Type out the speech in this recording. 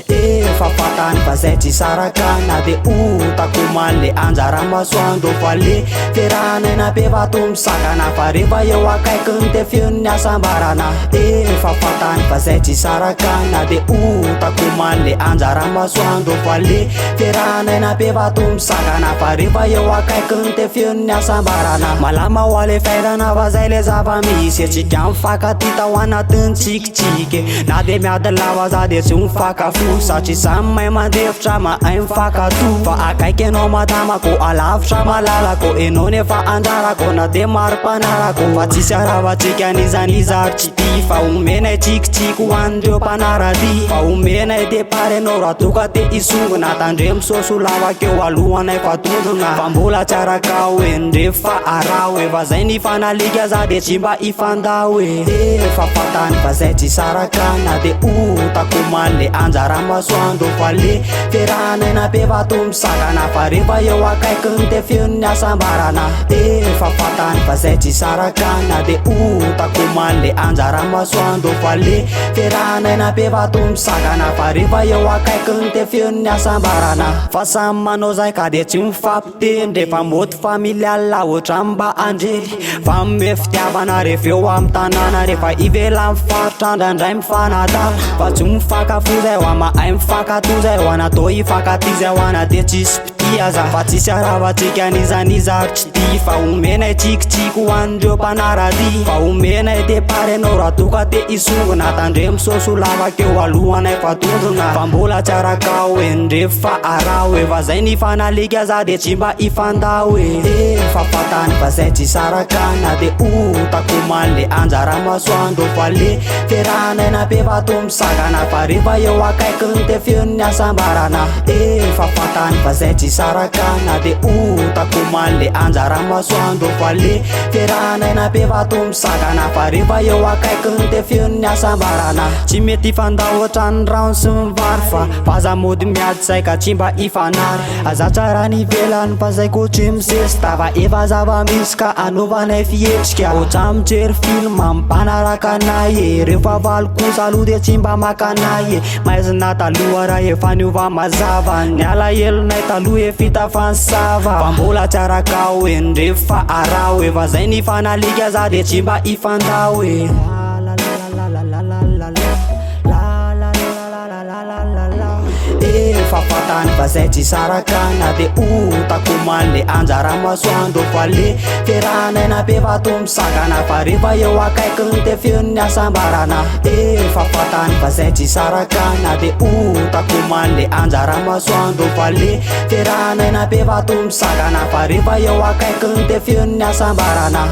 Efa fatany fa zay tsy sarakana de otako male anjara masoandro fa le fiarahana be vato misakana fa rehefa eo akaikiny de feon'ny asambarana. Efa fatany fa zay tsy sarakana de otako male anjara masoandro fa le fiarahana be vato misakana fa rehefa eo akaikiny de feon'ny asambarana. Malama ho ale fairana fa zay le zava-misy atsika mifankaty tao anatin'ny tsikitsiky na de miady lava za de tsy mifankafo satria samy mahay mandefitra mahay mifankato fa akaiky anao matamako alavitra malalako enao nefa anjarako na de maro mpanarako fa tsisy aravatsika nizanizary tsy ty fa omenay tsikitsiky ho andreo mpanaraty fa omenay depart anao raha toka te isongona tandre misoso lavakeo alohanay fa tondrona fa mbola tsy araka hoe ndrefa ara hoe fa zay ny fanalika za de tsy mba ifanda hoe efa fatany fa zay tsy sarakana de otako male anjara masoandro fa le fiarahana be vato misakana fa rehefa eo akaikiny de feon'ny asambarana. Efa fatany fa zay tsy sarakana de otako male anjara masoandro fa le fiarahana be vato misakana fa rehefa eo akaikiny de feon'ny asambarana. Fa samy manao zay ka de tsy mifampitendry fa moty familiala ohatra mba andrely fa mime fitiavana rehefa eo amin'ny tanàna rehefa ivela mifarotra ndraindray mifanatala fa tsy mifankafo zay ho mahay mifankato zay ho anatao ifankaty zay ho ana de tsisy pitiaza fa tsisy aravatsika nizanizary tsy ty fa omenay tsikitsiky ho andreo mpanaraty fa omenay depart anao raha toka te isongona tandre misoso lavakeo alohanay fa tondrona fa mbola tsy araka hoe ndrefa ara hoe fa zay ny fanalika za de tsy mba ifanda hoe efa fatany fa zay tsy sarakana de otako male anjara masoandro fa le fiarahana be vato misakana fa rehefa eo akaikiny de feon'ny asambarana. Efa fatany fa zay tsy sarakana de otako male anjara masoandro fa le fiarahana be vato misakana fa rehefa eo akaikiny de feon'ny asambarana. Tsy mety ifanda ohatrany rano sy mivary fa vaza mody miady saika tsy mba ifanary aza tsara ny velany fa zay koatry misesita fa efa zava-misy ka anovanay fietrika ohatsa mijery film mpanaraka anay rehefa valy kosa aloha de tsy mba makanay maizina taloha raha efa niova mazava ny alahelonay taloha efita fansava fa mbola tsy araka hoe ndrefa ara hoe fa zay ny fanalika za de tsy mba ifanda hoe efa fatany fa zay tsy sarakana de otako male anjara masoandro fa le fiarahana be vato misakana fa rehefa eo akaikiny de feon'ny asambarana. Efa fatany fa zay tsy sarakana de otako male anjara masoandro fa le fiarahana be vato misakana fa rehefa eo akaikiny de feon'ny asambarana.